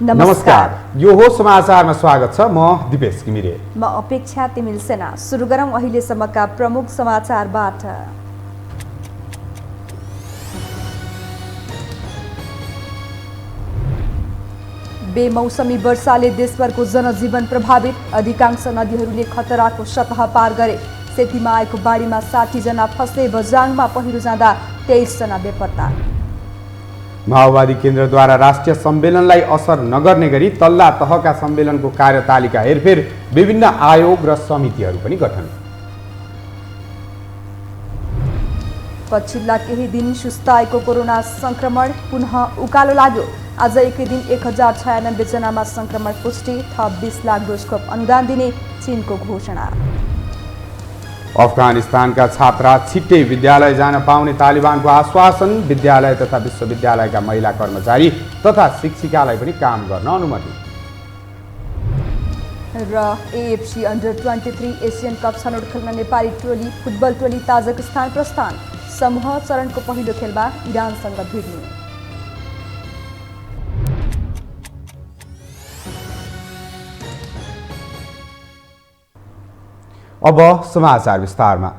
नमस्कार। यो हो समाचारमा स्वागत छ। म दिपेश घिमिरे। म अपेक्षा तिमिल सेना। सुरु गरौँ अहिलेसम्मका प्रमुख समाचारबाट। बेमौसमी वर्षाले देशभरको जनजीवन प्रभावित। अधिकांश नदीहरूले खतराको सतह पार गरे। सेतीमा आएको बाढीमा 60 जना फसे। बझाङमा पहिरो जाँदा 23 जना बेपत्ता। माओवादी केन्द्रद्वारा राष्ट्रिय सम्मेलनलाई असर नगर्ने गरी तल्ला तहका सम्मेलनको कार्यतालिका हेरफेर। विभिन्न आयोग र समितिहरू पनि गठन। पछिल्ला केही दिन सुस्ताएको कोरोना संक्रमण पुनः उकालो लाग्यो। आज एकै दिन 1096 जनामा संक्रमण पुष्टि। थप 20 लाख डोज खोप अनुदान दिने चीनको घोषणा। अफगानिस्तानका छात्रा छिट्टै विद्यालय जान पाउने तालिबानको आश्वासन। विद्यालय तथा विश्वविद्यालयका महिला कर्मचारी तथा शिक्षिकालाई पनि काम गर्न अनुमति। र एएफसी अन्डर-23 एसियन कप छनौट खेल्न नेपाली टोली फुटबल टोली ताजिकिस्तान प्रस्थान। समूह चरणको पहिलो खेलमा इरानसँग भिड्ने। अब समाचार विस्तारमा।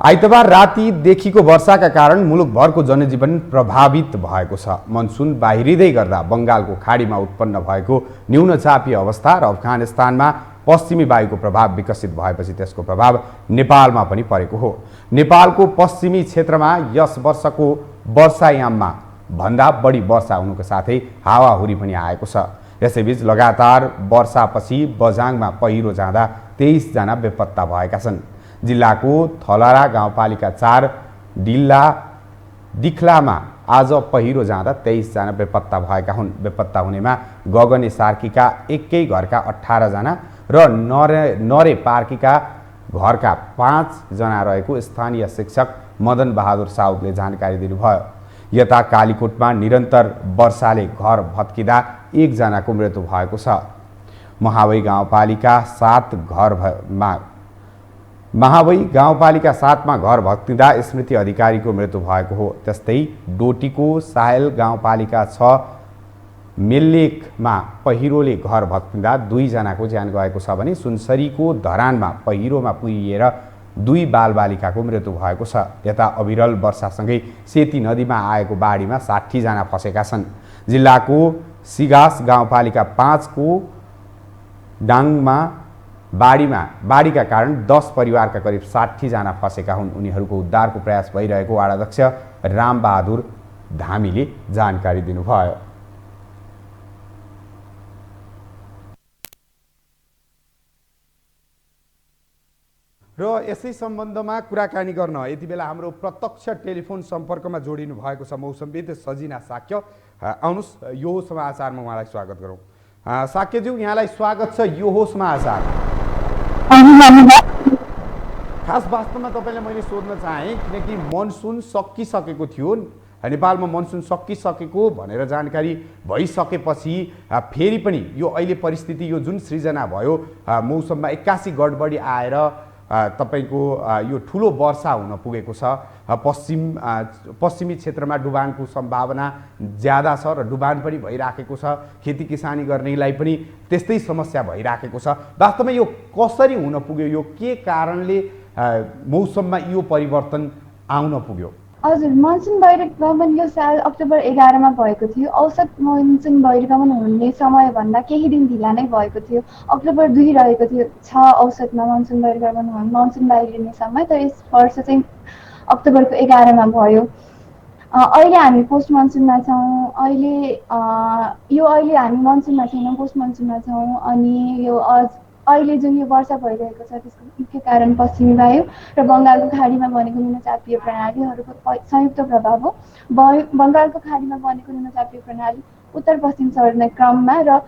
आइतबार रातिदेखिको वर्षाका कारण मुलुकभरको जनजीवन प्रभावित भएको छ। मनसुन बाहिरिँदै गर्दा बङ्गालको खाडीमा उत्पन्न भएको न्यूनचापीय अवस्था र अफगानिस्तानमा पश्चिमी वायुको प्रभाव विकसित भएपछि त्यसको प्रभाव नेपालमा पनि परेको हो। नेपालको पश्चिमी क्षेत्रमा यस वर्षको वर्षायाममा भन्दा बढी वर्षा हुनुको साथै हावाहुरी पनि आएको छ। यसैबीच लगातार वर्षापछि बझाङमा पहिरो जाँदा 23 जना बेपत्ता भएका छन्। जिल्लाको थलरा गाउँपालिका 4 दिखलामा आज पहिरो जाँदा 23 जना बेपत्ता भएका हुन्। बेपत्ता हुनेमा गगने सार्कीका एकै घरका 18 जना र नरे पार्कीका घरका 5 जना रहेको स्थानीय शिक्षक मदन बहादुर साउदले जानकारी दिनुभयो। यता कालीकोटमा निरन्तर वर्षाले घर भत्किँदा 1 जनाको मृत्यु भएको छ। महावै गाउँपालिका 7मा घर भत्किँदा स्मृति अधिकारीको मृत्यु भएको हो। त्यस्तै डोटीको साहेल गाउँपालिका 6 मेल्लेकमा पहिरोले घर भत्किँदा 2 जनाको ज्यान गएको छ भने सुनसरीको धरानमा पहिरोमा पुगिएर 2 बालबालिकाको मृत्यु भएको छ। यता अविरल वर्षासँगै सेती नदीमा आएको बाढीमा 60 जना फसेका छन्। जिल्लाको सिगास गाउँपालिका 5 को डाङमा बाढीका कारण 10 परिवारका करिब 60 जना फसेका हुन्। उनीहरूको उद्धारको प्रयास भइरहेको वार्डाध्यक्ष रामबहादुर धामीले जानकारी दिनुभयो। र यसै सम्बन्धमा कुराकानी गर्न यति बेला हाम्रो प्रत्यक्ष टेलिफोन सम्पर्कमा जोडिनु भएको छ मौसमविद सजिना साक्य। आउनुहोस् यो समाचारमा उहाँलाई स्वागत गरौँ। साक्यज्यू, यहाँलाई स्वागत छ यो हो समाचार। खास वास्तवमा तपाईँलाई मैले सोध्न चाहेँ किनकि मनसुन सकिसकेको थियो। नेपालमा मनसुन सकिसकेको भनेर जानकारी भइसकेपछि फेरि पनि यो अहिले परिस्थिति यो जुन सृजना भयो मौसममा 81 गडबडी आएर तपाईको यो ठुलो वर्षा हुन पुगेको छ। पश्चिमी क्षेत्रमा डुबानको सम्भावना ज्यादा छ र डुबान पनि भइराखेको छ। खेती किसानी गर्नेलाई पनि त्यस्तै समस्या भइराखेको छ। वास्तवमा यो कसरी हुन पुग्यो? यो के कारणले मौसममा यो परिवर्तन आउन पुग्यो? हजुर, मनसुन बहिर्गमन यो साल अक्टोबर 11 मा भएको थियो। औसत मनसुन बहिर्गमन हुने समयभन्दा केही दिन ढिला नै भएको थियो। अक्टोबर 2 रहेको थियो 6 औसतमा मनसुन बहिर्गमन मनसुन बाहिरिने समय, तर यस वर्ष चाहिँ अक्टोबरको 11 मा भयो। अहिले हामी पोस्ट मनसुनमा छौँ। अहिले हामी मनसुनमा छैनौँ, पोस्ट मनसुनमा छौँ। अनि यो अहिले जुन यो वर्षा भइरहेको छ त्यसको मुख्य कारण पश्चिमी वायु र बङ्गालको खाडीमा बनेको न्यूनचापीय प्रणालीहरूको संयुक्त प्रभाव हो। बङ्गालको खाडीमा बनेको न्यूनचापीय प्रणाली उत्तर पश्चिम सर्ने क्रममा र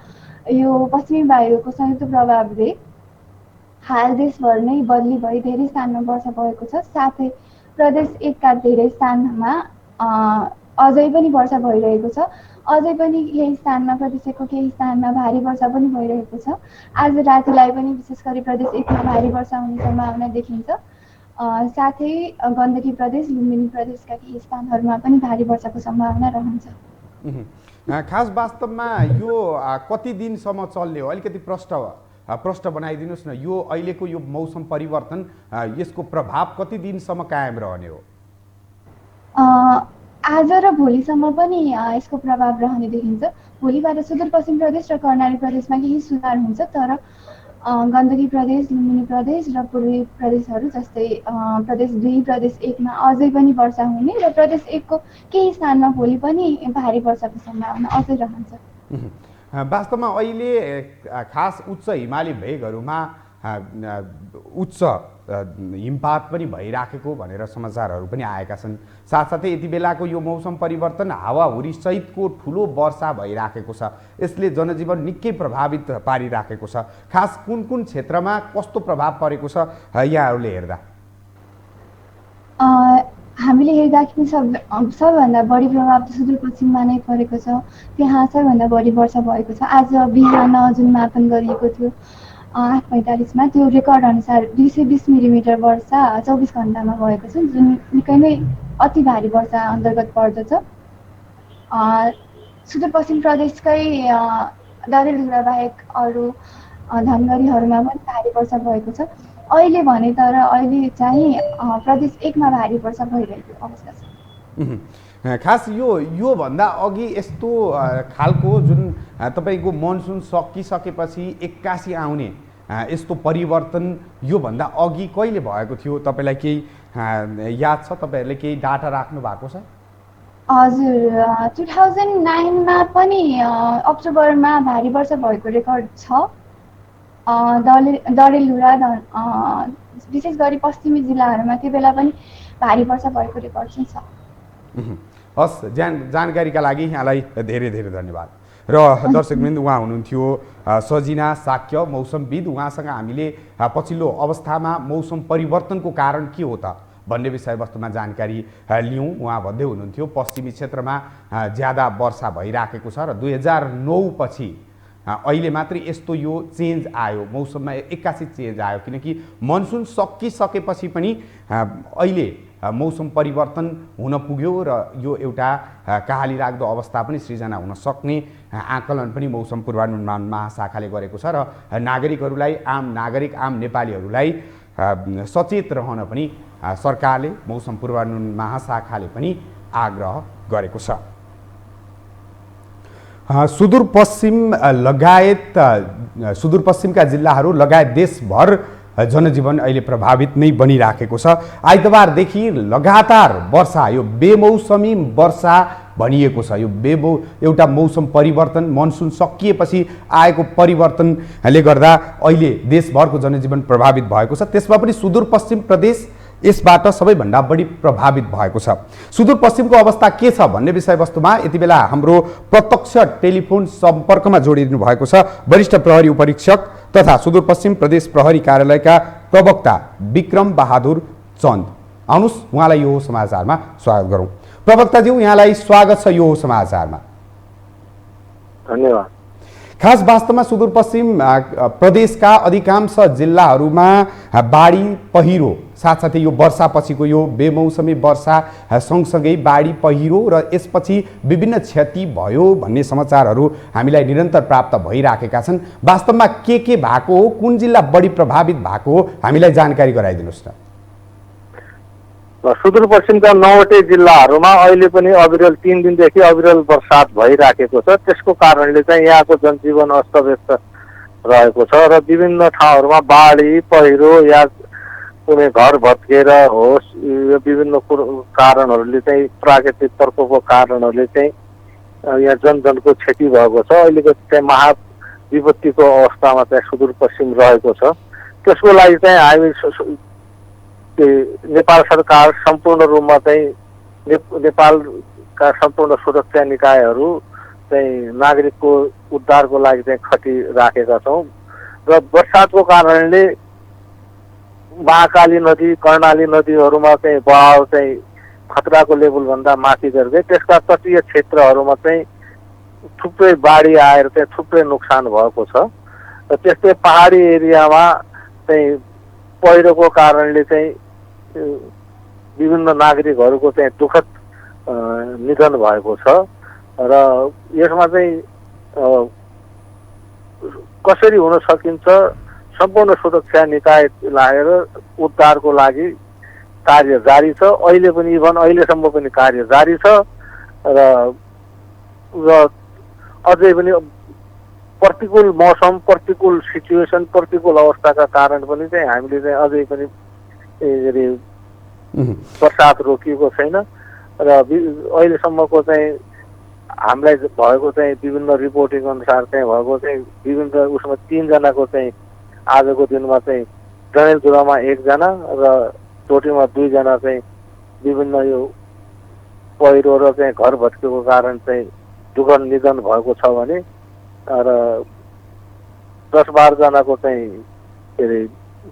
यो पश्चिमी वायुको संयुक्त प्रभावले हाल देशभर नै बदली भई धेरै स्थानमा वर्षा भएको छ। साथै प्रदेश 1 का धेरै स्थानमा अझै पनि वर्षा भइरहेको छ। अझै पनि केही स्थानमा प्रदेशको केही स्थानमा भारी वर्षा पनि भइरहेको छ। आज रातिलाई पनि विशेष गरी प्रदेश 1 मा भारी वर्षा हुने सम्भावना देखिन्छ। साथै गण्डकी प्रदेश, लुम्बिनी प्रदेशका केही स्थानहरूमा पनि भारी वर्षाको सम्भावना रहन्छ। खास वास्तवमा यो कति दिनसम्म चल्ने हो अलिकति प्रश्न बनाइदिनुहोस् न। यो अहिलेको यो मौसम परिवर्तन यसको प्रभाव कति दिनसम्म कायम रहने हो? आज र भोलिसम्म पनि यसको प्रभाव रहने देखिन्छ। भोलिबाट सुदूरपश्चिम प्रदेश र कर्णाली प्रदेशमा केही सुधार हुन्छ, तर गण्डकी प्रदेश, लुम्बिनी प्रदेश र पूर्वी प्रदेशहरू जस्तै प्रदेश 2, प्रदेश 1 मा अझै पनि वर्षा हुने र प्रदेश 1 को केही स्थानमा भोलि पनि भारी वर्षाको सम्भावना अझै रहन्छ। वास्तवमा अहिले खास उच्च हिमाली भेगहरूमा उच्च हिमपात पनि भइराखेको भनेर समाचारहरू पनि आएका छन्। साथसाथै यति बेलाको यो मौसम परिवर्तन हावाहुरी सहितको ठुलो वर्षा भइराखेको छ। यसले जनजीवन निकै प्रभावित पारिराखेको छ। खास कुन कुन क्षेत्रमा कस्तो प्रभाव परेको छ यहाँहरूले हेर्दा? हामीले हेर्दाखेरि सबैभन्दा बढी प्रभाव त सुदूरपश्चिममा नै परेको छ। त्यहाँ सबैभन्दा बढी वर्षा भएको छ। आज बिहान जुन मापन गरिएको थियो 8:45 मा त्यो रेकर्ड अनुसार 220 मिलिमिटर वर्षा 24 घण्टामा भएको छ, जुन निकै नै अति भारी वर्षा अन्तर्गत पर्दछ। सुदूरपश्चिम प्रदेशकै डडेलधुरा बाहेक अरू धनगढीहरूमा पनि भारी वर्षा भएको छ। अहिले भने तर अहिले चाहिँ प्रदेश 1 मा भारी वर्षा भइरहेको अवस्था छ। खास यो भन्दा अघि यस्तो खालको जुन तपाईको मनसुन सकिसकेपछि 81 आउने यस्तो परिवर्तन यो भन्दा अघि कहिले भएको थियो? तपाईलाई केही याद छ? तपाईहरुले केही डाटा राख्नु भएको छ? हजुर, 2009 मा पनि अक्टोबरमा भारी वर्षा भएको रेकर्ड छ। डडेलधुरा विशेष गरी पश्चिमी जिल्लाहरूमा त्यो बेला पनि भारी वर्षा भएको रेकर्ड चाहिँ छ। हस्, जानकारीका लागि यहाँलाई धेरै धेरै धन्यवाद। र दर्शकवृन्द, उहाँ हुनुहुन्थ्यो सजिना साक्य, मौसमविद। उहाँसँग हामीले पछिल्लो अवस्थामा मौसम परिवर्तनको कारण के हो त भन्ने विषयवस्तुमा जानकारी लियौँ। उहाँ भन्दै हुनुहुन्थ्यो पश्चिमी क्षेत्रमा ज्यादा वर्षा भइराखेको छ र 2009 पछि अहिले मात्रै यस्तो यो चेन्ज आयो, मौसममा 81 चेन्ज आयो, किनकि मनसुन सकिसकेपछि पनि अहिले मौसम परिवर्तन हुन पुग्यो र यो एउटा कहाली लाग्दो अवस्था पनि सृजना हुन सक्ने आकलन पनि मौसम पूर्वानुमान महाशाखाले गरेको छ र नागरिकहरूलाई, आम नागरिक, आम नेपालीहरूलाई सचेत रहन पनि सरकारले, मौसम पूर्वानुमान महाशाखाले पनि आग्रह गरेको छ। सुदूरपश्चिमका जिल्लाहरू लगायत देशभर जनजीवन अहिले प्रभावित नै बनिराखेको छ। आइतबारदेखि लगातार वर्षा, यो बेमौसमी वर्षा भनिएको छ। यो एउटा मौसम परिवर्तन, मनसुन सकिएपछि आएको परिवर्तनले गर्दा अहिले देशभरको जनजीवन प्रभावित भएको छ। त्यसमा पनि सुदूरपश्चिम प्रदेश यसबाट सबैभन्दा बढी प्रभावित भएको छ। सुदूरपश्चिमको अवस्था के छ भन्ने विषयवस्तुमा यति बेला हाम्रो प्रत्यक्ष टेलिफोन सम्पर्कमा जोडिदिनु भएको छ वरिष्ठ प्रहरी उपरीक्षक तथा सुदूरपश्चिम प्रदेश प्रहरी कार्यालयका प्रवक्ता विक्रम बहादुर चन्द। आउनुहोस् उहाँलाई यो समाचारमा स्वागत गरौँ। प्रवक्ताज्यू, यहाँलाई स्वागत छ यो समाचारमा। धन्यवाद। खास वास्तवमा सुदूरपश्चिम प्रदेशका अधिकांश जिल्लाहरूमा बाढी पहिरो साथसाथै यो वर्षापछिको यो बेमौसमी वर्षा सँगसँगै बाढी पहिरो र यसपछि विभिन्न क्षति भयो भन्ने समाचारहरू हामीलाई निरन्तर प्राप्त भइराखेका छन्। वास्तवमा के भएको हो, कुन जिल्ला बढी प्रभावित भएको हो, हामीलाई जानकारी गराइदिनुहोस् न। सुदूरपश्चिमका 9वटै जिल्लाहरूमा अहिले पनि अविरल 3 दिनदेखि अविरल वर्षात भइराखेको छ। त्यसको कारणले चाहिँ यहाँको जनजीवन अस्तव्यस्त रहेको छ र विभिन्न ठाउँहरूमा बाढी पहिरो या कुनै घर भत्केर होस्, यो विभिन्न कारणहरूले चाहिँ प्राकृतिक प्रकोपको कारणहरूले चाहिँ यहाँ जनजनको क्षति भएको छ। अहिलेको चाहिँ महाविपत्तिको अवस्थामा चाहिँ सुदूरपश्चिम रहेको छ। त्यसको लागि चाहिँ हामी नेपाल सरकार सम्पूर्ण रूपमा चाहिँ नेपालका सम्पूर्ण सुरक्षा निकायहरू चाहिँ नागरिकको उद्धारको लागि चाहिँ खटिराखेका छौँ र वर्षातको कारणले महाकाली नदी, कर्णाली नदीहरूमा चाहिँ बहाव चाहिँ खतराको लेभलभन्दा माथि गर्दै त्यसका तटीय क्षेत्रहरूमा चाहिँ थुप्रै बाढी आएर चाहिँ थुप्रै नोक्सान भएको छ र त्यस्तै पहाडी एरियामा चाहिँ पहिरोको कारणले चाहिँ विभिन्न नागरिकहरूको चाहिँ दुःखद निधन भएको छ र यसमा चाहिँ कसरी हुन सकिन्छ सम्पूर्ण सुरक्षा निकाय लागेर उद्धारको लागि कार्य जारी छ। अहिले पनि इभन अहिलेसम्म पनि कार्य जारी छ र अझै पनि प्रतिकूल मौसम, प्रतिकूल सिचुएसन, प्रतिकूल अवस्थाका कारण पनि चाहिँ हामीले चाहिँ अझै पनि बर्सात रोकिएको छैन र अहिलेसम्मको चाहिँ हामीलाई भएको चाहिँ विभिन्न रिपोर्टिङ अनुसार चाहिँ भएको चाहिँ विभिन्न उसमा 3 जनाको चाहिँ आजको दिनमा चाहिँ डडेलधुरामा 1 जना र टोटीमा 2 जना चाहिँ विभिन्न यो पहिरो र चाहिँ घर भत्केको कारण चाहिँ दुःखद निधन भएको छ भने र 10-12 जनाको चाहिँ के अरे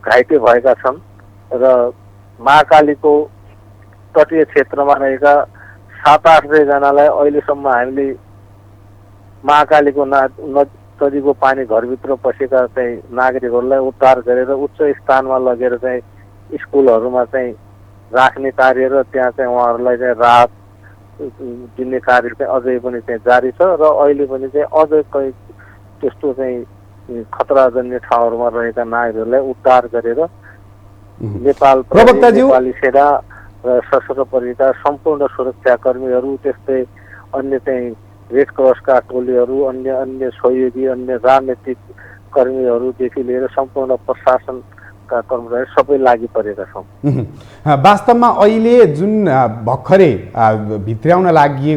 घाइते भएका छन् र महाकालीको तटीय क्षेत्रमा रहेका 700-800 जनालाई अहिलेसम्म हामीले महाकालीको नदीको पानी घरभित्र पसेका चाहिँ नागरिकहरूलाई उद्धार गरेर उच्च स्थानमा लगेर चाहिँ स्कुलहरूमा चाहिँ राख्ने कार्य र त्यहाँ चाहिँ उहाँहरूलाई चाहिँ राहत दिने कार्य चाहिँ अझै पनि चाहिँ जारी छ र अहिले पनि चाहिँ अझै त्यस्तो चाहिँ खतराजन्य ठाउँहरूमा रहेका नागरिकहरूलाई उद्धार गरेर नेपाली सेना र सशस्त्र प्रहरीका सम्पूर्ण सुरक्षाकर्मीहरू त्यस्तै अन्य चाहिँ रेड क्रसका टोलीहरू अन्य सहयोगी अन्य राजनीतिक कर्मीहरूदेखि लिएर सम्पूर्ण प्रशासनका कर्मचारी सबै लागि परेका छौँ। वास्तवमा अहिले जुन भर्खरै भित्र्याउन लागि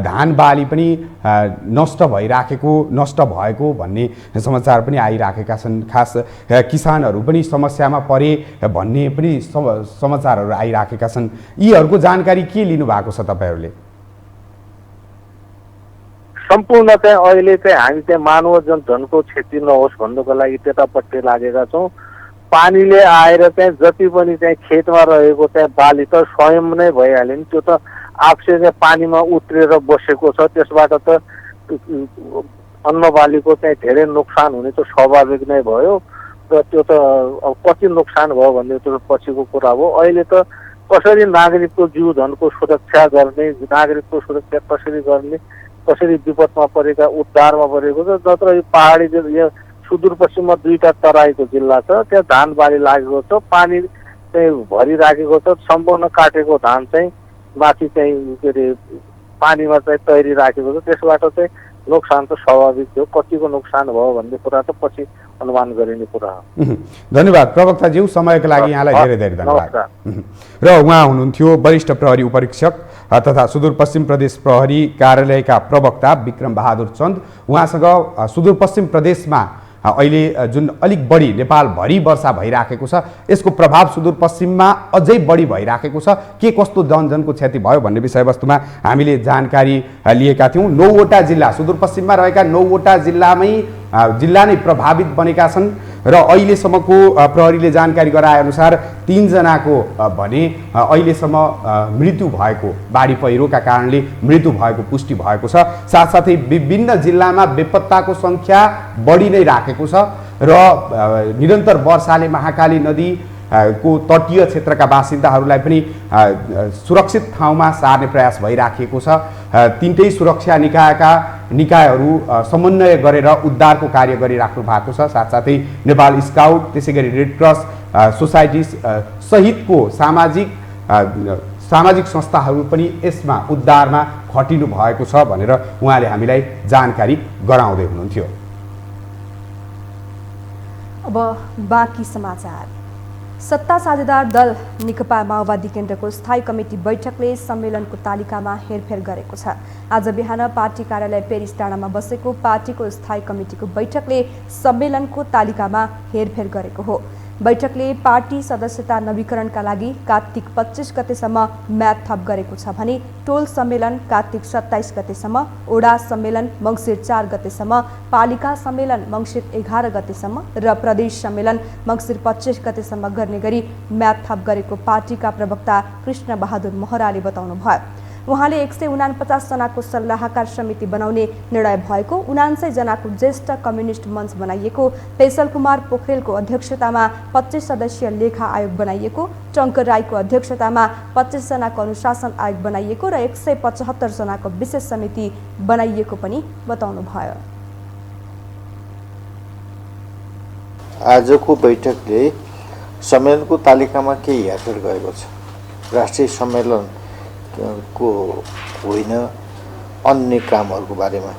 धान बाली पनि नष्ट भएको भन्ने समाचार पनि आइराखेका छन्। खास किसानहरू पनि समस्यामा परे भन्ने पनि समाचारहरू आइराखेका छन्। यीहरूको जानकारी के लिनु भएको छ तपाईहरूले? सम्पूर्ण चाहिँ अहिले चाहिँ हामी चाहिँ मानव जनधनको क्षति नहोस् भन्नको लागि त्यतापट्टि लागेका छौँ। पानीले आएर चाहिँ जति पनि चाहिँ खेतमा रहेको चाहिँ बाली त स्वयं नै भइहाल्यो नि, त्यो त आफसे चाहिँ पानीमा उत्रेर बसेको छ। त्यसबाट त अन्न बालीको चाहिँ धेरै नोक्सान हुने त स्वाभाविक नै भयो र त्यो त अब कति नोक्सान भयो भन्ने त्यो पछिको कुरा हो। अहिले त कसरी नागरिकको जीव धनको सुरक्षा गर्ने, नागरिकको सुरक्षा कसरी गर्ने, कसरी विपदमा परेका उद्धारमा परेको छ। जत्र यो पहाडी यो सुदूरपश्चिममा 2टा तराईको जिल्ला छ, त्यहाँ धान बाली लागेको छ, पानी चाहिँ भरिराखेको छ। सम्पूर्ण काटेको धान चाहिँ माथि चाहिँ के अरे पानीमा चाहिँ तैरिराखेको छ। त्यसबाट चाहिँ नोक्सान त स्वाभाविक थियो। कतिको नोक्सान भयो भन्ने कुरा त पछि अनुमान गरिने कुरा हो। धन्यवाद प्रवक्ताज्यू, समयको लागि यहाँलाई धेरै धेरै धन्यवाद। र उहाँ हुनुहुन्थ्यो वरिष्ठ प्रहरी उपरीक्षक तथा सुदूरपश्चिम प्रदेश प्रहरी कार्यालयका प्रवक्ता विक्रम बहादुर चन्द। उहाँसँग सुदूरपश्चिम प्रदेशमा अहिले जुन अलिक बढी नेपालभरि वर्षा भइराखेको छ, यसको प्रभाव सुदूरपश्चिममा अझै बढी भइराखेको छ, के कस्तो जनजनको क्षति भयो भन्ने विषयवस्तुमा हामीले जानकारी लिएका थियौँ। 9वटा जिल्ला सुदूरपश्चिममा रहेका 9वटा जिल्ला नै प्रभावित बनेका छन् र अहिलेसम्मको प्रहरीले जानकारी गराएअनुसार 3 जनाको भने अहिलेसम्म मृत्यु भएको, बाढी पहिरोका कारणले मृत्यु भएको पुष्टि भएको छ। साथसाथै विभिन्न जिल्लामा बेपत्ताको सङ्ख्या बढी नै राखेको छ र निरन्तर वर्षाले महाकाली नदी को तटीय क्षेत्रका बासिन्दाहरूलाई पनि सुरक्षित ठाउँमा सार्ने प्रयास भइराखेको छ। 3टै सुरक्षा निकायहरू समन्वय गरेर उद्धारको कार्य गरिराख्नु भएको छ। साथसाथै नेपाल स्काउट, त्यसै गरी रेड क्रस सोसाइटी सहितको सामाजिक संस्थाहरू पनि यसमा उद्धारमा खटिनु भएको छ भनेर उहाँले हामीलाई जानकारी गराउँदै हुनुहुन्थ्यो। अब बाँकी समाचार। सत्ता साझेदार दल नेकपा माओवादी केन्द्रको स्थायी कमिटी बैठकले सम्मेलनको तालिकामा हेरफेर गरेको छ। आज बिहान पार्टी कार्यालय पेरिस डाँडामा बसेको पार्टीको स्थायी कमिटीको बैठकले सम्मेलनको तालिकामा हेरफेर गरेको हो। बैठकले पार्टी सदस्यता नवीकरणका लागि कार्तिक 25 गतेसम्म म्याद थप गरेको छ भने टोल सम्मेलन कार्तिक 27 गतेसम्म, ओडा सम्मेलन मङ्सिर 4 गतेसम्म, पालिका सम्मेलन मङ्सिर 11 गतेसम्म र प्रदेश सम्मेलन मङ्सिर 25 गतेसम्म गर्ने गरी म्याद थप गरेको पार्टीका प्रवक्ता कृष्ण बहादुर महराले बताउनुभयो। उहाँले 149 जनाको सल्लाहकार समिति बनाउने निर्णय भएको, 79 जनाको ज्येष्ठ कम्युनिस्ट मञ्च बनाइएको, पेशल कुमार पोखरेलको अध्यक्षतामा 25 सदस्यीय लेखा आयोग बनाइएको, टङ्कर राईको अध्यक्षतामा 25 जनाको अनुशासन आयोग बनाइएको र 175 जनाको विशेष समिति बनाइएको पनि बताउनुभयो। आजको बैठकले सम्मेलनको तालिकामा केही हेरफेर गरेको छ। राष्ट्रिय सम्मेलनको होइन, अन्य कामहरूको बारेमा,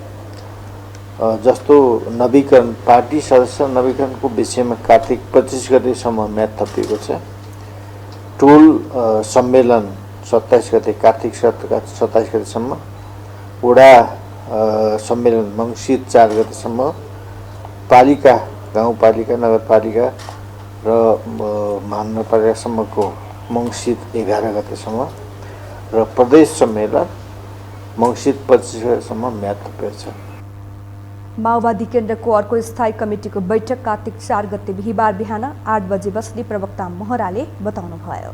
जस्तो नवीकरण, पार्टी सदस्य नवीकरणको विषयमा कार्तिक 25 गतेसम्म म्याद थपिएको छ। टोल सम्मेलन 27 गते, कार्तिक 27 गतेसम्म, वडा सम्मेलन मङ्सिर 4 गतेसम्म, पालिका, गाउँपालिका, नगरपालिका र महानगरपालिकासम्मको मङ्सिर 11 गतेसम्म र प्रदेश सम्मेलन मङ्सिर 25 गतेसम्म म्याद थपिएको छ। माओवादी केन्द्रको अर्को स्थायी कमिटीको बैठक कार्तिक 4 गते बिहिबार बिहान 8 बजे बस्ने प्रवक्ता महराले बताउनुभयो।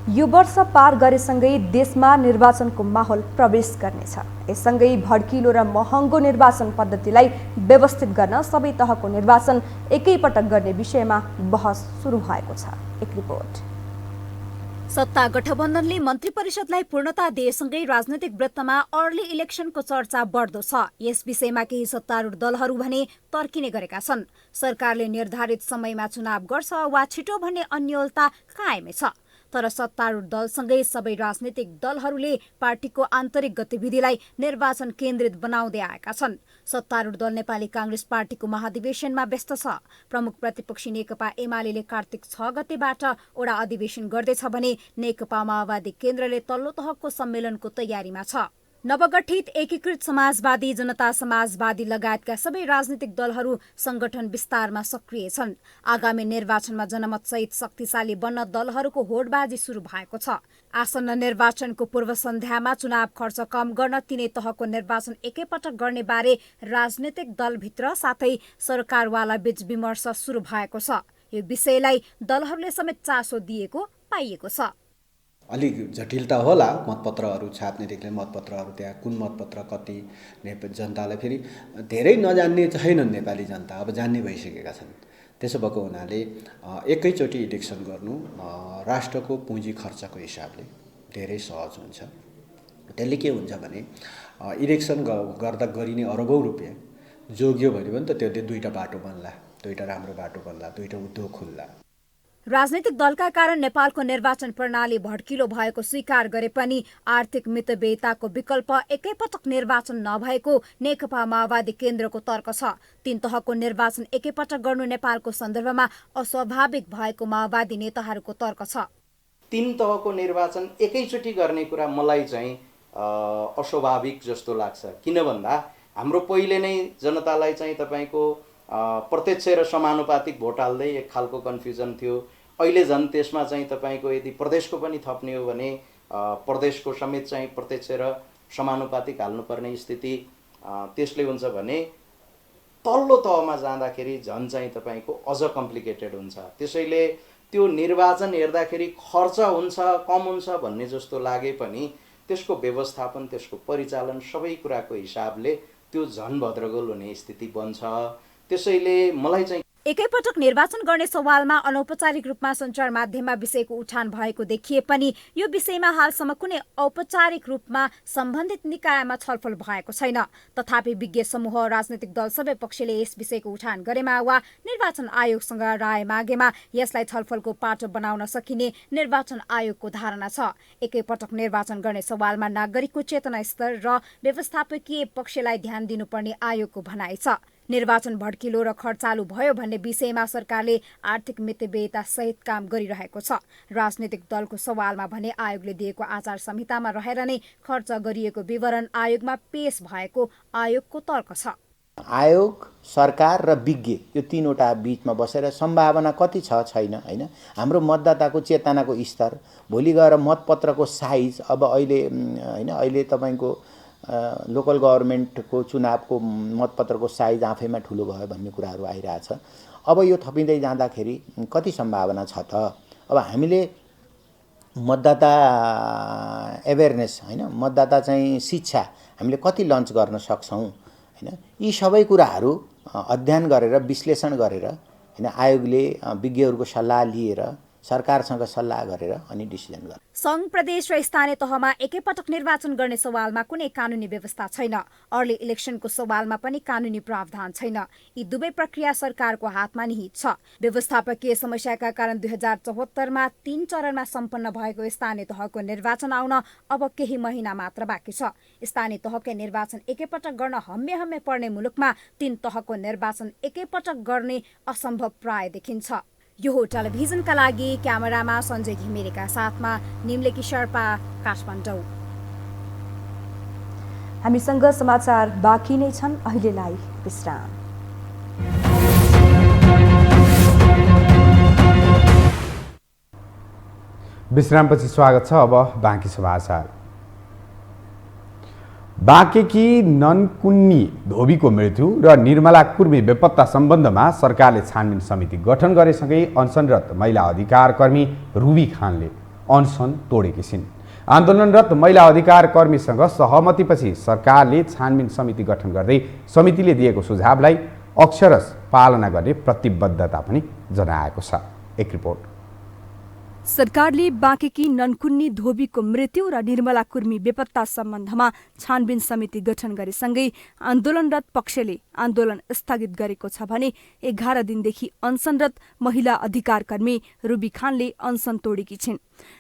यो वर्ष पार गरेसँगै देशमा निर्वाचनको माहौल प्रवेश गर्नेछ। यससँगै भड्किलो र महँगो निर्वाचन पद्धतिलाई व्यवस्थित गर्न सबै तहको निर्वाचन एकैपटक गर्ने विषयमा बहस सुरु भएको छ। एक रिपोर्ट। सत्ता गठबन्धनले मन्त्री परिषदलाई पूर्णता दिएसँगै राजनैतिक वृत्तमा अर्ली इलेक्सनको चर्चा बढ्दो छ। यस विषयमा केही सत्तारूढ दलहरू भने तर्किने गरेका छन्। सरकारले निर्धारित समयमा चुनाव गर्छ वा छिटो भन्ने अन्योलता कायमै छ। तर सत्तारूढ दलसँगै सबै राजनीतिक दलहरूले पार्टीको आन्तरिक गतिविधिलाई निर्वाचन केन्द्रित बनाउँदै आएका छन्। सत्तारूढ दल नेपाली कांग्रेस पार्टीको महाधिवेशनमा व्यस्त छ। प्रमुख प्रतिपक्षी नेकपा एमाले कार्तिक 6 गतेबाट वडा अधिवेशन गर्दैछ भने नेकपा माओवादी केन्द्रले तल्लो तहको सम्मेलनको तयारीमा छ। नवगठित एकीकृत समाजवादी, जनता समाजवादी लगायतका सबै राजनीतिक दलहरू संगठन विस्तारमा सक्रिय छन्। आगामी निर्वाचनमा जनमत सहित शक्तिशाली बन्न दलहरूको होडबाजी सुरु भएको छ। आसन्न निर्वाचनको पूर्व सन्ध्यामा चुनाव खर्च कम गर्न तिनै तहको निर्वाचन एकैपटक गर्ने बारे राजनीतिक दलभित्र साथै सरकारवाला बीच विमर्श सुरु भएको छ। यो विषयलाई दलहरूले समेत चासो दिएको पाइएको छ। अलिक जटिलता होला मतपत्रहरू छाप्नेदेखि मतपत्रहरू त्यहाँ कुन मतपत्र कति जनतालाई फेरि धेरै नजान्ने छैनन्। नेपाली जनता अब जान्ने भइसकेका छन्। त्यसो भएको हुनाले एकैचोटि इलेक्सन गर्नु राष्ट्रको पुँजी खर्चको हिसाबले धेरै सहज हुन्छ। त्यसले के हुन्छ भने इलेक्सन गर्दा गरिने अरबौँ रुपियाँ जोगियो भने पनि त त्यसले दुईटा बाटो बन्ला, दुईटा राम्रो बाटो बन्ला, दुईटा उद्योग खुल्ला। राजनीतिक दलका कारण नेपालको निर्वाचन प्रणाली भड्किलो भएको स्वीकार गरे पनि आर्थिक मितव्ययिताको विकल्प एकैपटक निर्वाचन नभएको नेकपा माओवादी केन्द्रको तर्क छ। तीन तहको निर्वाचन एकैपटक गर्नु नेपालको सन्दर्भमा अस्वाभाविक भएको माओवादी नेताहरूको तर्क छ। तीन तहको निर्वाचन एकैचोटि गर्ने कुरा मलाई चाहिँ अस्वाभाविक जस्तो लाग्छ। किन भन्दा हाम्रो पहिले नै जनतालाई चाहिँ तपाईको प्रत्यक्ष र समानुपातिक भोट हाल्दै एक खालको कन्फ्युजन थियो। अहिले झन् त्यसमा चाहिँ तपाईको यदि प्रदेशको पनि थप्ने हो भने प्रदेशको समेत चाहिँ प्रत्यक्ष र समानुपातिक हाल्नुपर्ने स्थिति त्यसले हुन्छ भने तल्लो तहमा जाँदाखेरि झन् चाहिँ तपाईको अझ कम्प्लिकेटेड हुन्छ। त्यसैले त्यो निर्वाचन हेर्दाखेरि खर्च हुन्छ कम हुन्छ भन्ने जस्तो लागे पनि त्यसको व्यवस्थापन, त्यसको परिचालन सबै कुराको हिसाबले त्यो झन् भद्रगोल हुने स्थिति बन्छ। त्यसैले मलाई चाहिँ एकैपटक निर्वाचन गर्ने सवालमा अनौपचारिक रूपमा सञ्चार माध्यममा विषयको उठान भएको देखिए पनि यो विषयमा हालसम्म कुनै औपचारिक रूपमा सम्बन्धित निकायमा छलफल भएको छैन। तथापि विज्ञ समूह, राजनीतिक दल सबै पक्षले यस विषयको उठान गरेमा वा निर्वाचन आयोगसँग राय मागेमा यसलाई छलफलको पाटो बनाउन सकिने निर्वाचन आयोगको धारणा छ। एकैपटक निर्वाचन गर्ने सवालमा नागरिकको चेतना स्तर र व्यवस्थापकीय पक्षलाई ध्यान दिनुपर्ने आयोगको भनाइ छ। निर्वाचन भड्किलो र खर्चालु भयो भन्ने विषयमा सरकारले आर्थिक मितव्ययिता सहित काम गरिरहेको छ। राजनीतिक दलको सवालमा भने आयोगले दिएको आचार संहितामा रहेर नै खर्च गरिएको विवरण आयोगमा पेश भएको आयोगको तर्क छ। आयोग, सरकार र विज्ञ यो तीनवटा बीचमा बसेर सम्भावना कति छ छैन हैन, हाम्रो मतदाताको चेतनाको स्तर, भोलि गएर मतपत्रको साइज, अब अहिले हैन अहिले तपाईको लोकल गभर्नमेन्टको चुनावको मतपत्रको साइज आफैमा ठुलो भयो भन्ने कुराहरू आइरहेछ। अब यो थपिँदै जाँदाखेरि कति सम्भावना छ त? अब हामीले मतदाता एवेरनेस होइन, मतदाता चाहिँ शिक्षा हामीले कति लन्च गर्न सक्छौँ होइन, यी सबै कुराहरू अध्ययन गरेर विश्लेषण गरेर होइन आयोगले विज्ञहरूको सल्लाह लिएर सरकारसँग सल्लाह गरेर अनि डिसिजन गर्छ। सङ्घ प्रदेश र स्थानीय तहमा एकैपटक निर्वाचन गर्ने सवालमा कुनै कानुनी व्यवस्था छैन। अर्ली इलेक्सनको सवालमा पनि कानुनी प्रावधान छैन। यी दुवै प्रक्रिया सरकारको हातमा निहित छ। व्यवस्थापकीय समस्याका कारण 2074मा 3 चरणमा सम्पन्न भएको स्थानीय तहको निर्वाचन आउन अब केही महिना मात्र बाँकी छ। स्थानीय तहकै निर्वाचन एकैपटक गर्न हम्मे पर्ने मुलुकमा 3 तहको निर्वाचन एकैपटक गर्ने असम्भव प्राय देखिन्छ। यो हो टेलिभिजनका लागि क्यामेरामा सञ्जय घिमिरेका साथमा निम्लेकी शर्पा, काठमाडौँ। हामीसँग समाचार बाँकी नै छन्, अहिलेलाई विश्राम। विश्रामपछि स्वागत छ। अब बाँकी समाचार। बाँकेकी ननकुन्नी धोबीको मृत्यु र निर्मला कुर्मी बेपत्ता सम्बन्धमा सरकारले छानबिन समिति गठन गरेसँगै अनसनरत महिला अधिकार कर्मी रुबी खानले अनसन तोडेकी छिन्। आन्दोलनरत महिला अधिकार कर्मीसँग सहमतिपछि सरकारले छानबिन समिति गठन गर्दै समितिले दिएको सुझावलाई अक्षरश पालना गर्ने प्रतिबद्धता पनि जनाएको छ। एक रिपोर्ट। सरकारले बाँकेकी ननकुन्नी धोबीको मृत्यु र निर्मला कुर्मी बेपत्ता सम्बन्धमा छानबिन समिति गठन गरेसँगै आन्दोलनरत पक्षले आन्दोलन स्थगित गरेको छ भने 11 दिनदेखि अनसनरत महिला अधिकार कर्मी रुबी खानले अनसन तोडेकी छिन्।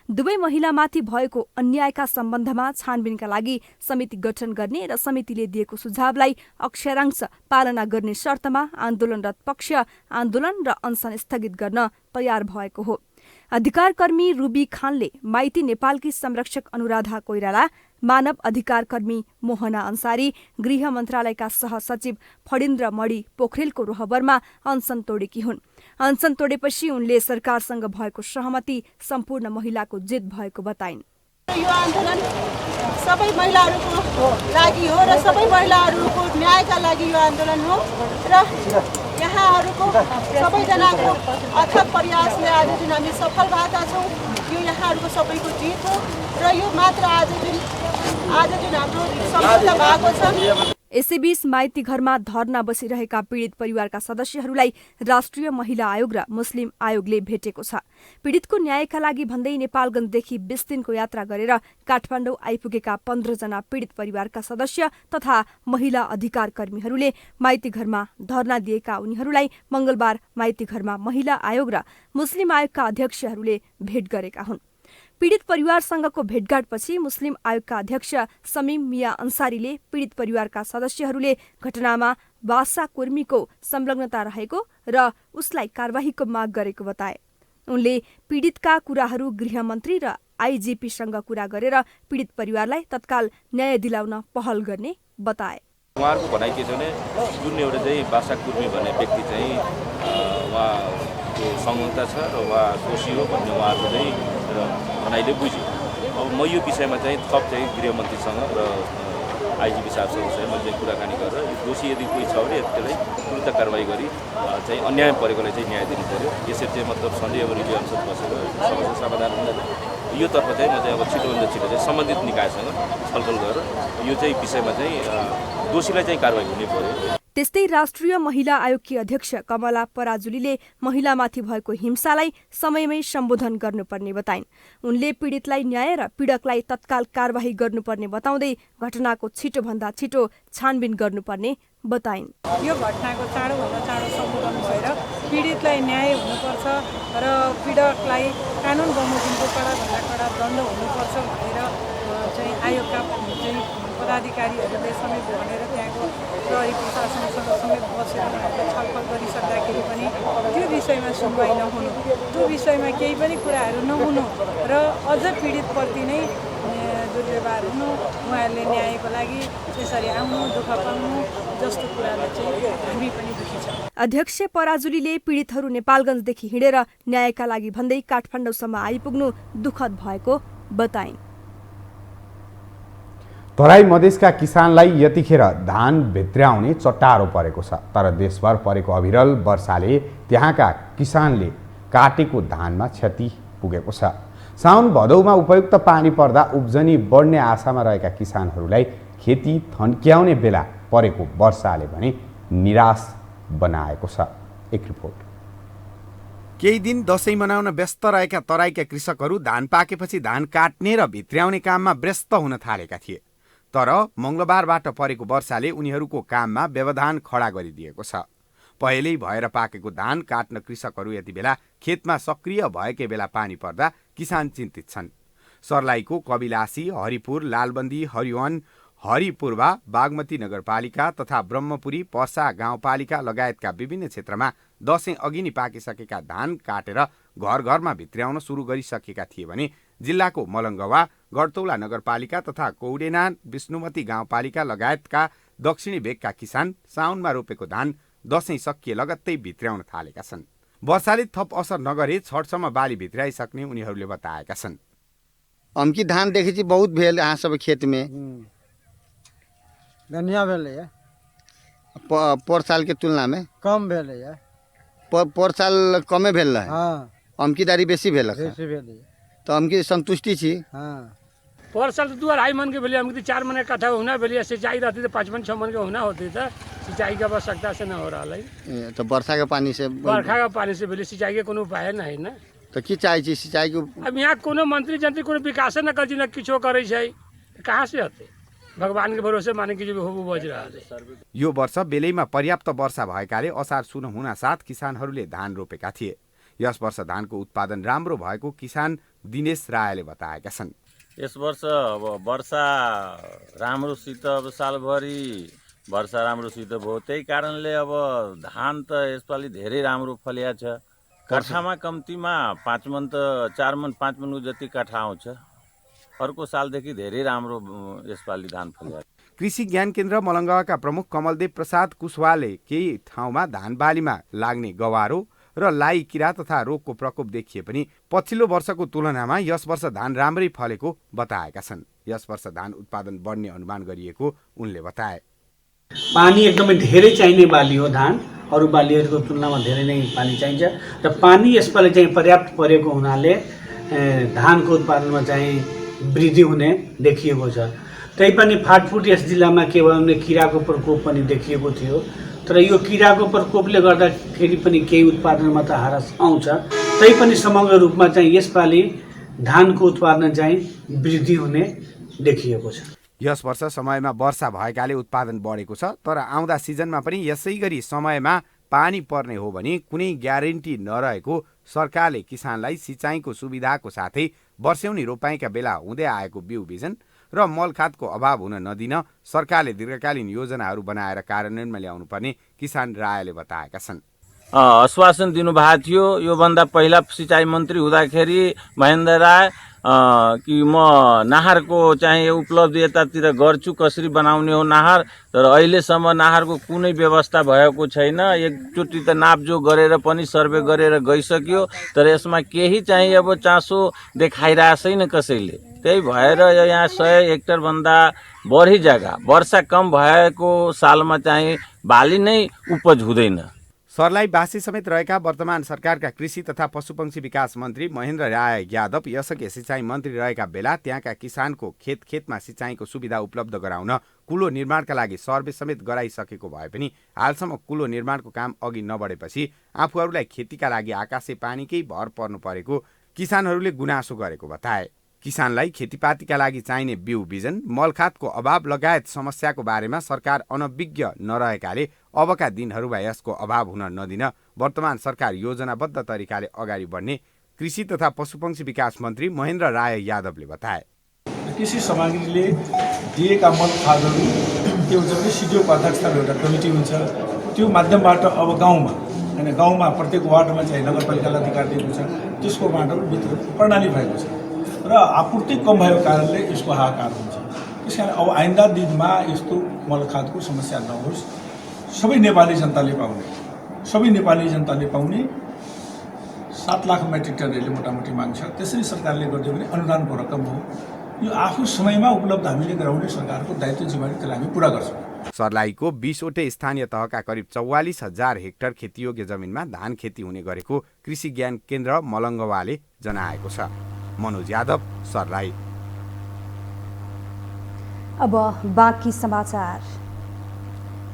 दुवै महिलामाथि भएको अन्यायका सम्बन्धमा छानबिनका लागि समिति गठन गर्ने र समितिले दिएको सुझावलाई अक्षरांश पालना गर्ने शर्तमा आन्दोलनरत पक्ष आन्दोलन र अनसन स्थगित गर्न तयार भएको हो। अधिकार कर्मी रुबी खानले माइती नेपालकी संरक्षक अनुराधा कोइराला, मानव अधिकार कर्मी मोहना अन्सारी, गृह मन्त्रालयका सहसचिव फणिन्द्र मणि पोखरेलको रोहबरमा अनसन तोडेकी हुन्। अनसन तोडेपछि उनले सरकारसँग भएको सहमति सम्पूर्ण महिलाको जित भएको बताइन्। यो आन्दोलन सबै महिलाहरूको लागि हो र सबै महिलाहरूको न्यायका लागि यो आन्दोलन हो र यहाँहरूको सबैजनाको अथक प्रयासले आज जुन हामी सफल भएका छौँ, यो यहाँहरूको सबैको जित हो र यो मात्र आज जुन हाम्रो सम्झौता भएको छ। यसैबीच माइती घरमा धरना बसिरहेका पीडित परिवारका सदस्यहरूलाई राष्ट्रिय महिला आयोग र मुस्लिम आयोगले भेटेको छ। पीडितको न्यायका लागि भन्दै नेपालगञ्जदेखि 20 दिनको यात्रा गरेर काठमाडौँ आइपुगेका 15 जना पीडित परिवारका सदस्य तथा महिला अधिकार कर्मीहरूले माइती घरमा धरना दिएका उनीहरूलाई मंगलबार माइती घरमा महिला आयोग र मुस्लिम आयोगका अध्यक्षहरूले भेट गरेका हुन्। पीडित परिवारसँगको भेटघाटपछि मुस्लिम आयोगका अध्यक्ष समीम मिया अन्सारीले पीडित परिवारका सदस्यहरूले घटनामा बासा कुर्मीको संलग्नता रहेको र उसलाई कारबाहीको माग गरेको बताए। उनले पीडितका कुराहरू गृहमन्त्री र आइजिपीसँग कुरा गरेर पीडित परिवारलाई तत्काल न्याय दिलाउन पहल गर्ने बताए। उहाँहरूको भनाइ के छ भने जुन एउटा चाहिँ बासा कुर्मी भन्ने व्यक्ति चाहिँ उहाँको संलग्नता छ र उहाँ दोषी हो भन्ने उहाँहरूको चाहिँ भनाइले बुझ्यो। अब म यो विषयमा चाहिँ थप चाहिँ गृहमन्त्रीसँग र आइजिपी साहबसँग चाहिँ मैले कुराकानी गरेर दोषी यदि कोही छ भने त्यसलाई तुरुन्त कारवाही गरी चाहिँ अन्याय परेकोलाई चाहिँ न्याय दिनु पर्यो। यसरी चाहिँ मतलब सन्देह अब रिभ्यू अनुसार बसेर समस्या समाधान हुँदैन। यो तर्फ चाहिँ म चाहिँ अब छिटोभन्दा छिटो चाहिँ सम्बन्धित निकायसँग छलफल गरेर यो चाहिँ विषयमा चाहिँ दोषीलाई चाहिँ कारवाही हुनै पर्यो। त्यस्तै राष्ट्रिय महिला आयोगकी अध्यक्ष कमला पराजुलीले महिलामाथि भएको हिंसालाई समयमै सम्बोधन गर्नुपर्ने बताइन्। उनले पीडितलाई न्याय र पीडकलाई तत्काल कारबाही गर्नुपर्ने बताउँदै घटनाको छिटोभन्दा छिटो छानबिन गर्नुपर्ने बताइन्। यो घटनाको चाँडोभन्दा चाँडो सम्बोधन भएर पीडितलाई न्याय हुनुपर्छ र पीडकलाई कानुन बमोजिमको कडाभन्दा कडा दण्ड हुनुपर्छ भनेर चाहिँ आयोगका चाहिँ पदाधिकारीहरूले समेत भनेर त्यहाँको प्रहरी प्रशासनसँग समेत बसेर उनीहरूले छलफल गरिसक्दाखेरि पनि त्यो विषयमा सुनवाई नहुनु, त्यो विषयमा केही पनि कुराहरू नहुनु र अझ पीडितप्रति नै दुर्व्यवहार हुनु, उहाँहरूले न्यायको लागि त्यसरी आउनु, दुःख पाउनु जस्तो कुरालाई चाहिँ हामी पनि दुखी छौँ। अध्यक्ष पराजुलीले पीडितहरू नेपालगञ्जदेखि हिँडेर न्यायका लागि भन्दै काठमाडौँसम्म आइपुग्नु दुःखद भएको बताइन्। तराई मधेसका किसानलाई यतिखेर धान भित्र्याउने चट्टारो परेको छ। तर देशभर परेको अविरल वर्षाले त्यहाँका किसानले काटेको धानमा क्षति पुगेको छ। साउन भदौमा उपयुक्त पानी पर्दा उब्जनी बढ्ने आशामा रहेका किसानहरूलाई खेती थन्क्याउने बेला परेको वर्षाले भने निराश बनाएको छ। एक रिपोर्ट। केही दिन दशैं मनाउन व्यस्त रहेका तराईका कृषकहरू धान पाकेपछि धान काट्ने र भित्र्याउने काममा व्यस्त हुन थालेका थिए। तर मंगलबारबाट परेको वर्षाले उनीहरूको काममा व्यवधान खडा गरिदिएको छ। पहिल्यै भएर पाकेको धान काट्न कृषकहरू यति बेला खेतमा सक्रिय भएकै बेला पानी पर्दा किसान चिन्तित छन्। सर्लाहीको कबिलासी, हरिपुर, लालबन्दी, हरिवन, हरिपूर्वा, बागमती नगरपालिका तथा ब्रह्मपुरी, पर्सा गाउँपालिका लगायतका विभिन्न क्षेत्रमा दशैं अघि नै पाकिसकेका धान काटेर घर घरमा भित्र्याउन सुरु गरिसकेका थिए भने जिल्लाको मलङ्गवा, गडतौला नगरपालिका तथा कौडेना, विष्णुमती गाउँपालिका लगायतका दक्षिणी भेगका किसान साउनमा रोपेको धान दशैं सकिए लगत्तै भित्र्याउन थालेका छन्। वर्षाले थप असर नगरे छठसम्म बाली भित्र्याइसक्ने उनीहरूले बताएका छन्। हमकी धान देखी बहुत भेल यहाँ सब खेत में धनिया भेले है पर साल के तुलना में कम भेले है पर साल कमे भेल है। हाँ हमकी दारी बेसी भेल है बेसी भेले तो हमकी संतुष्टि छी। हाँ पर साल तो 2.5 मन के भेले हमकी 4 मन कट्ठा होना भेले सिंचाई रहती तो 5 मन 6 मन के होना होती था। सिंचाई की आवश्यकता से न हो रहा है तो वर्षा के पानी से बरखा का पानी से भेले सिंचाई के कोनो उपाय नहीं ना। तो की चाहे छी सिंचाई के अब यहाँ कोनो मंत्री जंत्री कोनो विकास न कर न किछो करे छै कहाँ से होते भगवान के भरोसे माने कि जो हो बज रहा है। यो वर्ष बेलैमा पर्याप्त वर्षा भएकाले असार सुन हुनासाथ किसानहरूले धान रोपेका थिए। यस वर्ष धानको उत्पादन राम्रो भएको किसान दिनेश रायले बताएका छन्। यस वर्ष अब वर्षा राम्रोसित अब सालभरि वर्षा राम्रोसित भयो त्यही कारणले अब धान त यसपालि धेरै राम्रो फलिया छ। कट्ठामा कम्तीमा 5 मन त 4 मन 5 मन जति कट्ठा आउँछ। अर्को सालदेखि धेरै राम्रो यसपालि धान फलिया। कृषि ज्ञान केन्द्र मलङ्गवाका प्रमुख कमलदेव प्रसाद कुशवाले केही ठाउँमा धान बालीमा लाग्ने गवारो र लाई किरा तथा रोगको प्रकोप देखिए पनि पछिल्लो वर्षको तुलनामा यस वर्ष धान राम्रै फलेको बताएका छन्। यस वर्ष धान उत्पादन बढ्ने अनुमान गरिएको उनले बताए। पानी एकदमै धेरै चाहिने बाली हो धान। अरू बालीहरूको तुलनामा धेरै नै पानी चाहिन्छ र पानी यसपालि चाहिँ पर्याप्त परेको हुनाले धानको उत्पादनमा चाहिँ वृद्धि हुने देखिएको छ। तैपनि फाटफुट यस जिल्लामा केवल किराको प्रकोप पनि देखिएको थियो। तर यो किराको प्रकोपले गर्दाखेरि पनि केही उत्पादनमा त हारास आउँछ। तैपनि समग्र रूपमा चाहिँ यसपालि धानको उत्पादन चाहिँ वृद्धि हुने देखिएको छ। यस वर्ष समयमा वर्षा भएकाले उत्पादन बढेको छ। तर आउँदा सिजनमा पनि यसै गरी समयमा पानी पर्ने हो भने कुनै ग्यारेन्टी नरहेको सरकारले किसानलाई सिँचाइको सुविधाको साथै वर्षौनी रोपाइँका बेला हुँदै आएको बिउ बिजन र मलखादको अभाव हुन नदिन सरकारले दीर्घकालीन योजनाहरू बनाएर कार्यान्वयनमा ल्याउनु पर्ने किसान रायले बताएका छन्। आश्वासन दिनुभएको थियो। योभन्दा पहिला सिँचाइ मन्त्री हुँदाखेरि महेन्द्र राय कि म नाहारको चाहिँ उपलब्धि यतातिर गर्छु कसरी बनाउने हो नाहार। तर अहिलेसम्म नाहारको कुनै व्यवस्था भएको छैन। एकचोटि त नापजोख गरेर पनि सर्वे गरेर गइसक्यो तर यसमा केही चाहिँ अब चासो देखाइरहेको छैन कसैले। त्यही भएर यहाँ 100 हेक्टरभन्दा बढी जग्गा वर्षा कम भएको सालमा चाहिँ बाली नै उपज हुँदैन। सर्लाहीवासी समेत रहेका वर्तमान सरकारका कृषि तथा पशुपक्षी विकास मन्त्री महेन्द्र राय यादव यसअघि सिँचाइ मन्त्री रहेका बेला त्यहाँका किसानको खेतमा सिँचाइको सुविधा उपलब्ध गराउन कुलो निर्माणका लागि सर्वे समेत गराइसकेको भए पनि हालसम्म कुलो निर्माणको काम अघि नबढेपछि आफूहरूलाई खेतीका लागि आकाशे पानीकै भर पर्नु परेको किसानहरूले गुनासो गरेको बताए। किसानलाई खेतीपातीका लागि चाहिने बिउ बिजन मलखादको अभाव लगायत समस्याको बारेमा सरकार अनभिज्ञ नरहेकाले अबका दिनहरूमा यसको अभाव हुन नदिन वर्तमान सरकार योजनाबद्ध तरिकाले अगाडि बढ्ने कृषि तथा पशुपक्षी विकास मन्त्री महेन्द्र राय यादवले बताए। कृषि सामग्रीले दिएका मलखादहरू त्यो जब सिडिओको अध्यक्षतामा एउटा कमिटी हुन्छ त्यो माध्यमबाट अब गाउँमा प्रत्येक वार्डमा चाहिँ नगरपालिकालाई अधिकार दिएको छ त्यसको बाटो वितरण प्रणाली भएको छ र आपूर्ति कम भएको कारणले यसको हाहाकार हुन्छ। त्यसकारण अब आइन्दा दिनमा यस्तो मलखादको समस्या नहोस्। सबै नेपाली जनताले पाउने 7 लाख मेट्रिक टन यसले मोटामोटी माग छ। त्यसरी सरकारले गर्दै भने अनुदानको रकम हो यो आफू समयमा उपलब्ध हामीले गराउने सरकारको दायित्व जिम्मेवारी त्यसलाई हामी पुरा गर्छौँ। सर्लाहीको 20वटै स्थानीय तहका करिब 44,000 हेक्टर खेतीयोग्य जमिनमा धान खेती हुने गरेको कृषि ज्ञान केन्द्र मलङ्गवाले जनाएको छ। मनोज यादव सर्लाही। अब बाँकी समाचार।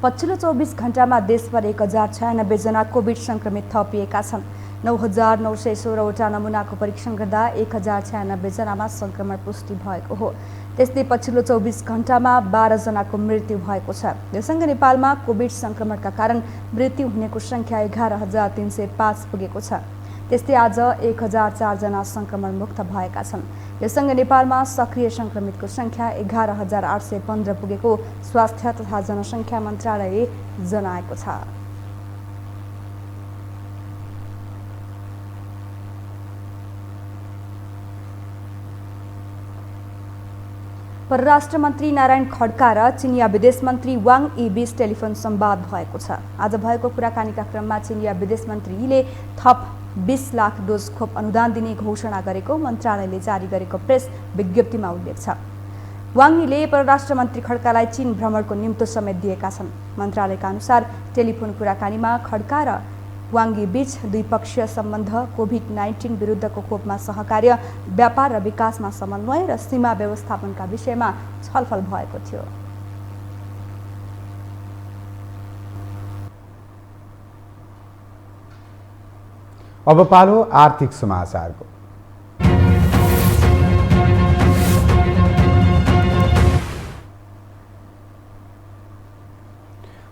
पछिल्लो 24 घण्टामा देशभर 1096 जना कोभिड संक्रमित थपिएका छन्। 9916वटा नमुनाको परीक्षण गर्दा 1096 जनामा संक्रमण पुष्टि भएको हो। त्यस्तै पछिल्लो 24 घण्टामा 12 जनाको मृत्यु भएको छ। यससँगै नेपालमा कोभिड संक्रमणका कारण मृत्यु हुनेको संख्या 11305 पुगेको छ। त्यस्तै आज 1004 जना संक्रमण मुक्त भएका छन्। यससँगै नेपालमा सक्रिय संक्रमितको संख्या 11815 पुगेको स्वास्थ्य तथा जनसङ्ख्या मन्त्रालयले जनाएको छ। परराष्ट्र मन्त्री नारायण खड्का र चिनिया विदेश मन्त्री वाङ यी बीच टेलिफोन संवाद भएको छ। आज भएको कुराकानीका क्रममा चिनिया विदेश मन्त्रीले थप 20 लाख डोज खोप अनुदान दिने घोषणा गरेको मन्त्रालयले जारी गरेको प्रेस विज्ञप्तिमा उल्लेख छ। वाङ यीले परराष्ट्र मन्त्री खड्कालाई चीन भ्रमणको निम्तो समेत दिएका छन्। मन्त्रालयका अनुसार टेलिफोन कुराकानीमा खड्का र वाङ यी बीच द्विपक्षीय सम्बन्ध, कोभिड-19 विरुद्धको खोपमा सहकार्य, व्यापार र विकासमा समन्वय र सीमा व्यवस्थापनका विषयमा छलफल भएको थियो। अब पालो आर्थिक समाचारको।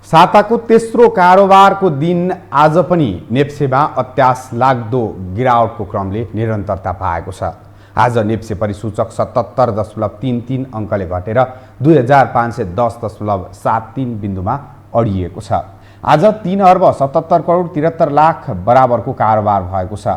साताको तेस्रो कारोबारको दिन आज पनि नेप्सेमा अत्यास लाग्दो गिरावटको क्रमले निरन्तरता पाएको छ। आज नेप्से परिसूचक 77.33 अङ्कले घटेर 2510.73 बिन्दुमा अडिएको छ। आज 3 अर्ब 77 करोड 73 लाख बराबरको कारोबार भएको छ।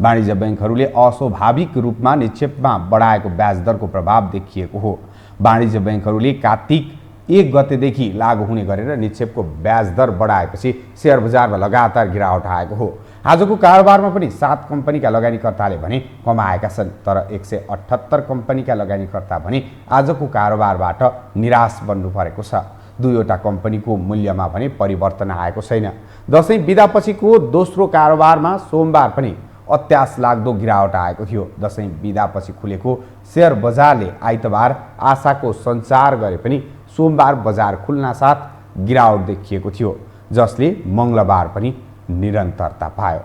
वाणिज्य बैंकहरूले अस्वाभाविक रूपमा निक्षेपमा बढाएको ब्याज दरको प्रभाव देखिएको हो। वाणिज्य बैंकहरूले कार्तिक 1 गतेदेखि लागू हुने गरेर निक्षेपको ब्याज दर बढाएपछि शेयर बजारमा लगातार गिरावट आएको हो। आजको कारोबारमा पनि 7 कम्पनीका लगानीकर्ताले भने कमाएका छन्, तर 178 कम्पनीका लगानीकर्ता भने आजको कारोबारबाट निराश बन्नु परेको छ। दुईवटा कम्पनीको मूल्यमा भने परिवर्तन आएको छैन। दशैं बिदापछिको दोस्रो कारोबारमा सोमबार पनि अत्यास लाग्दो गिरावट आएको थियो। दशैं बिदापछि खुलेको शेयर बजारले आइतबार आशाको सञ्चार गरे पनि सोमबार बजार खुल्नासाथ गिरावट देखिएको थियो, जसले मङ्गलबार पनि निरन्तरता पायो।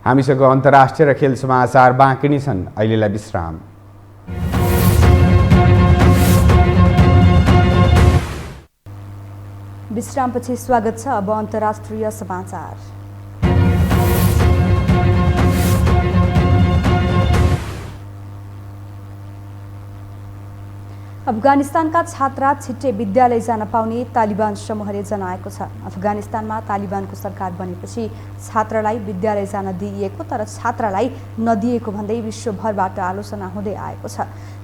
हामीसँग अन्तर्राष्ट्रिय र खेल समाचार बाँकी नै छन्। अहिलेलाई विश्राम। विश्रामपछि स्वागत छ। अब अन्तर्राष्ट्रिय समाचार। अफगानिस्तानका छात्रा छिट्टै विद्यालय जान पाउने तालिबान समूहले जनाएको छ। अफगानिस्तानमा तालिबानको सरकार बनेपछि छात्रलाई विद्यालय जान दिइएको तर छात्रालाई नदिएको भन्दै विश्वभरबाट आलोचना हुँदै आएको छ।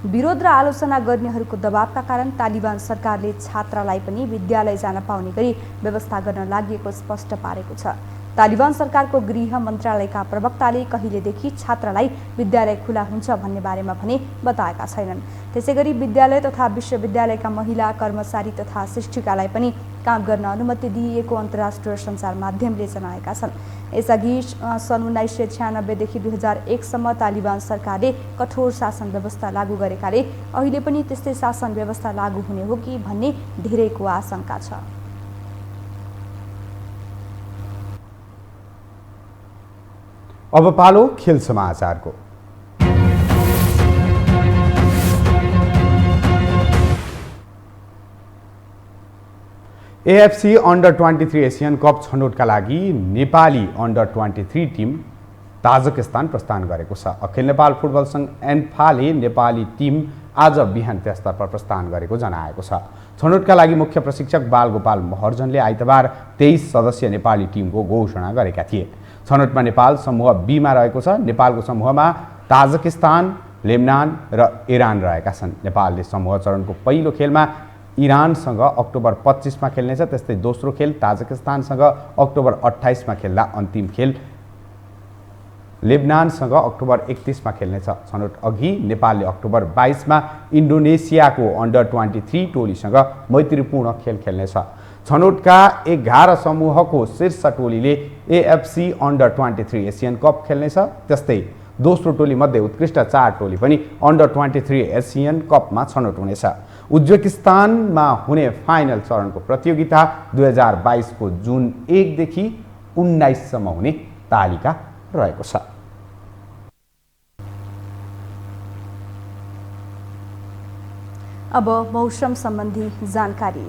विरोध र आलोचना गर्नेहरूको दबावका कारण तालिबान सरकारले छात्रालाई पनि विद्यालय जान पाउने गरी व्यवस्था गर्न लागि स्पष्ट पारेको छ। तालिबान सरकारको गृह मन्त्रालयका प्रवक्ताले कहिलेदेखि छात्रालाई विद्यालय खुला हुन्छ भन्ने बारेमा भने बताएका छैनन्। त्यसैगरी विद्यालय तथा विश्वविद्यालयका महिला कर्मचारी तथा शिक्षिकालाई पनि काम गर्न अनुमति दिइएको अन्तर्राष्ट्रिय सञ्चार माध्यमले जनाएका छन्। यसअघि सन् 1996 देखि 2001 सम्म तालिबान सरकारले कठोर शासन व्यवस्था लागू गरेकाले अहिले पनि त्यस्तै शासन व्यवस्था लागू हुने हो कि भन्ने धेरैको आशंका छ। अब पालो खेल समाचारको। एएफसी अन्डर 23 एसियन कप छनौटका लागि नेपाली अन्डर 23 टिम ताजकिस्तान प्रस्थान गरेको छ। अखिल नेपाल फुटबल सङ्घ एन्फाले नेपाली टिम आज बिहान त्यस्तर्फ प्रस्थान गरेको जनाएको छ। छनौटका लागि मुख्य प्रशिक्षक बालगोपाल महर्जनले आइतबार 23 सदस्यीय नेपाली टिमको घोषणा गरेका थिए। छनौटमा नेपाल समूह बीमा रहेको छ। नेपालको समूहमा ताजकिस्तान, लेबनान र इरान रहेका छन्। नेपालले समूह चरणको पहिलो खेलमा इरानसँग अक्टोबर 25 मा खेल्नेछ। त्यस्तै दोस्रो खेल ताजकिस्तानसँग अक्टोबर 28 मा खेल्दा अन्तिम खेल लेबनानसँग अक्टोबर 31 मा खेल्नेछ। छनौट अघि नेपालले अक्टोबर 22 मा इन्डोनेसियाको अन्डर 23 टोलीसँग मैत्रीपूर्ण खेल खेल्नेछ। छनौटका 11 समूहको शीर्ष टोलीले एएफसी अन्डर 23 एसियन कप खेल्नेछ। त्यस्तै दोस्रो टोली मध्ये उत्कृष्ट 4 टोली पनि अन्डर 23 एसियन कपमा छनौट हुनेछ। उज्बेकिस्तानमा हुने फाइनल चरणको प्रतियोगिता 2022 को जुन 1 देखि 19 सम्म हुने तालिका रहेको छ। अब मौसम सम्बन्धी जानकारी।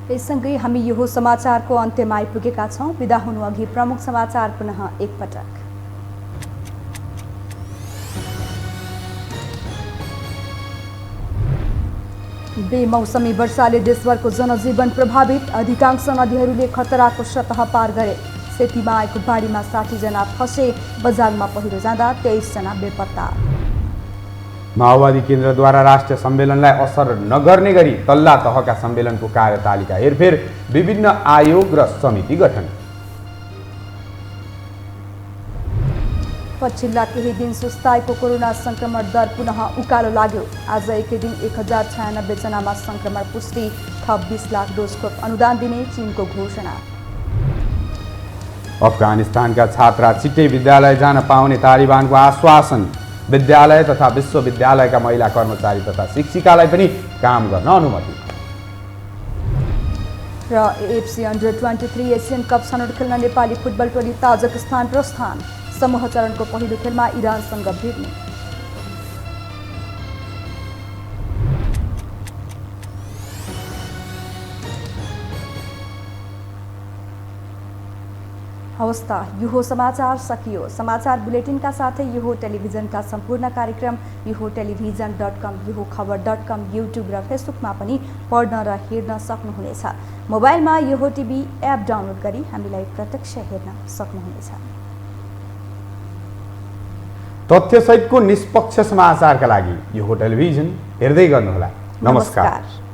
यससँगै हामी यो समाचारको अन्त्यमा आइपुगेका छौं। बिदा हुनु अघि प्रमुख समाचार पुनः एकपटक। बेमौसमी वर्षाले देशभरको जनजीवन प्रभावित, अधिकांश नदीहरूले खतराको सतह पार गरे। सेतीमा आएको बाढीमा 60 जना फसे, बजाङमा पहिरो जाँदा 23 जना बेपत्ता। माओवादी केन्द्रद्वारा राष्ट्रिय सम्मेलनलाई असर नगर्ने गरी तल्ला तहका सम्मेलनको कार्यतालिका हेरफेर, विभिन्न आयोग र समिति गठन। पछिल्ला केही दिन सुस्ताएको कोरोना संक्रमण दर पुनः उकालो लाग्यो। आज एकै दिन 1096 जनामा संक्रमण पुष्टि, थप 20 लाख डोज खोप अनुदान दिने चीनको घोषणा। अफगानिस्तानका छात्रा छिट्टै विद्यालय जान पाउने तालिबानको आश्वासन। विद्यालय तथा विश्वविद्यालयका महिला कर्मचारी तथा शिक्षिकालाई पनि काम गर्न अनुमति। र एएफसी अन्डर 23 एसियन कप छनौट खेल्न नेपाली फुटबल टोली ताजिकिस्तान प्रस्थान। समूह चरणको पहिलो खेलमा इरानसँग भिड्ने। हवस् त, यो समाचार सकियो। समाचार बुलेटिनका साथै यो टेलिभिजनका सम्पूर्ण कार्यक्रम यो टेलिभिजन.com, यो खबर.com, युट्युब र फेसबुकमा पनि पढ्न र हेर्न सक्नुहुनेछ। मोबाइलमा यो टिभी एप डाउनलोड गरी हामीलाई प्रत्यक्ष हेर्न सक्नुहुनेछ। तथ्यसहितको निष्पक्ष समाचारका लागि यो टेलिभिजन हेर्दै गर्नुहोला। नमस्कार।